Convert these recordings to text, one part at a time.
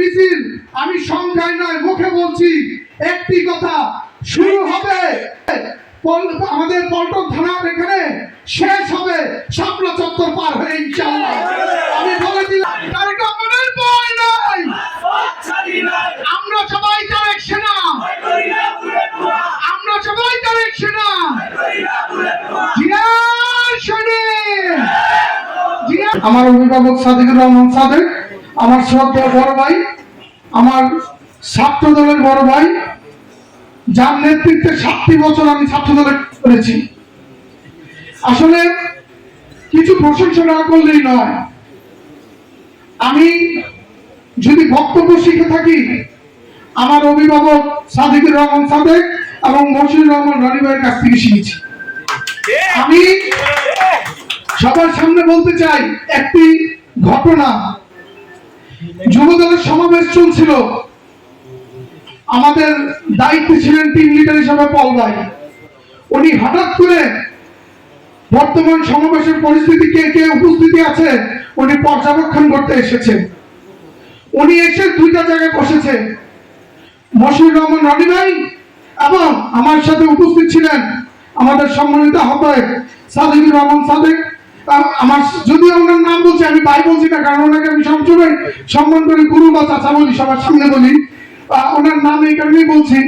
মিছিল আমি সংখ্যায় নয় মুখে বলছি একটি কথা, শুরু হবে আমাদের পল্টন থানার এখানে, শেষ হবে শাপলা চত্বর পার হয়ে ইনশাআল্লাহ। আমি বলে দিলাম তারেক রহমানের ভয় নাই, আমরা সবাই তারেক সেনা, আমরা সবাই তারেক সেনা। আমার অভিভাবক সাদিকুর রহমান সাদেক, আমার শ্রদ্ধেয় বড় ভাই, আমার ছাত্র দলের বড় ভাই, যার নেতৃত্বে 7টি বছর আমি ছাত্র দলে করেছি। আসলে কিছু প্রশংসা না করলেই নয়, আমি যদি বক্তব্য শিখে থাকি আমার অভিভাবক সাদিকুর রহমান সাদেক এবং মশিউর রহমান রনি ভাইয়ের কাছ থেকে শিখেছি। আমি সবার সামনে বলতে চাই একটি ঘটনা। যুবদলের সমাবেশ চলছিল, আমাদের দায়িত্বে ছিলেন টিম লিডার হিসেবে পল ভাই। উনি হঠাৎ করে বর্তমান সমাবেশের পরিস্থিতি কে কে উপস্থিতি আছে উনি পর্যবেক্ষণ করতে এসেছেন। উনি এসে দুইটা জায়গায় বসেছে, মশিউর রহমান রনি ভাই এবং আমার সাথে উপস্থিত ছিলেন আমাদের সম্মানিত আহ্বায়ক সাদিকুর রহমান সাদেক। আমার যদিও ওনার নাম বলছি, আমি ভাই বলছি না, কারণ ওনাকে আমি সবসময় সম্মান করি, গুরু বা চাচা বলি, সবার সামনে বলি। ওনার নাম এই কারণেই বলছি,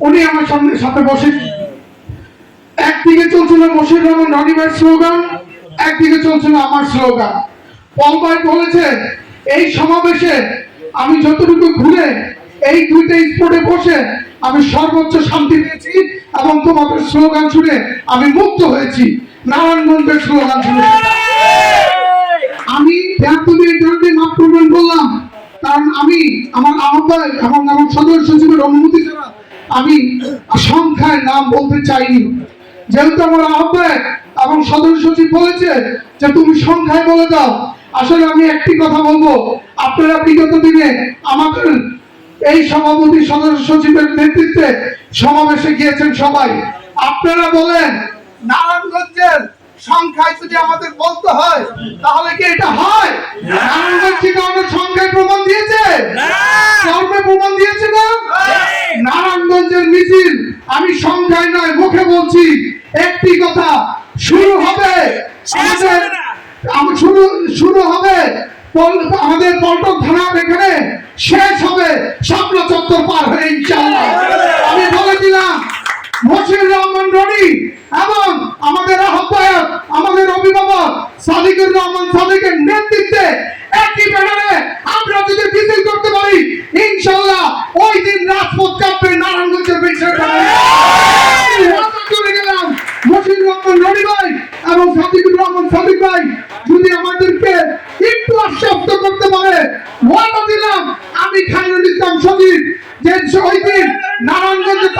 উনি আমার সাথে বসে। একদিকে চলছিল মশিউর রহমান রনি ভাইয়ের স্লোগান, একদিকে চলছিল আমার স্লোগান। পল ভাই বলেছে এই সমাবেশে আমি যতটুকু ঘুরে এই দুইটা স্পটে বসে আমি সর্বোচ্চ শান্তি পেয়েছি এবং তোমাদের স্লোগান শুনে আমি মুগ্ধ হয়েছি। নারায়ণগঞ্জের স্লোগান শুনে আমি মাফ করবেন বললাম, কারণ আমি আমার আহ্বায়ক এবং আমার সদস্য সচিবের অনুমতি ছাড়া আমি সংখ্যায় নাম বলতে চাইনি। যেহেতু আমার আহ্বায়ক এবং সদস্য সচিব বলেছে যে তুমি সংখ্যায় বলে দাও, আসলে আমি একটি কথা বলবো, আপনারা বিগত দিনে আমাদের এই সভাপতি সদস্য সচিবের নেতৃত্বে সমাবেশে গিয়েছেন সবাই। আপনারা বলেন নারায়ণগঞ্জের সংখ্যায় যদি আমাদের বলতে হয় তাহলে কি এটা হয়? নারায়ণগঞ্জ কি কারণে সংখ্যায় প্রমাণ দিয়েছে? কর্মে প্রমাণ দিয়েছে না? নারায়ণগঞ্জের মিছিল আমি সংখ্যায় নয় মুখে বলছি একটি কথা, শুরু হবে শুরু হবে আমাদের পল্টন থানার এখানে, শেষ হবে শাপলা চত্বর পার হয়ে ইনশাআল্লাহ। আমি বলে দিলাম মশিউর রহমান রনি এবং আমাদের আহ্বায়ক আমাদের অভিভাবক সাদিকুর রহমান সাদেকের নেতৃত্বে একই ব্যানারে আমরা যদি মিছিল করতে পারি ইনশাআল্লাহ ওই দিন রাজপথ কাঁপবে নারায়ণগঞ্জের বিষয়টা। চলে গেলাম মশিউর রহমান রনি ভাই এবং সাদিকুর রহমান সাদেক ভাই যদি আমাদেরকে একটু আশ্বস্ত করতে পারে, ওয়াদা দিলাম আমি খায়রুল ইসলাম সজীব যে ওই দিন নারায়ণগঞ্জে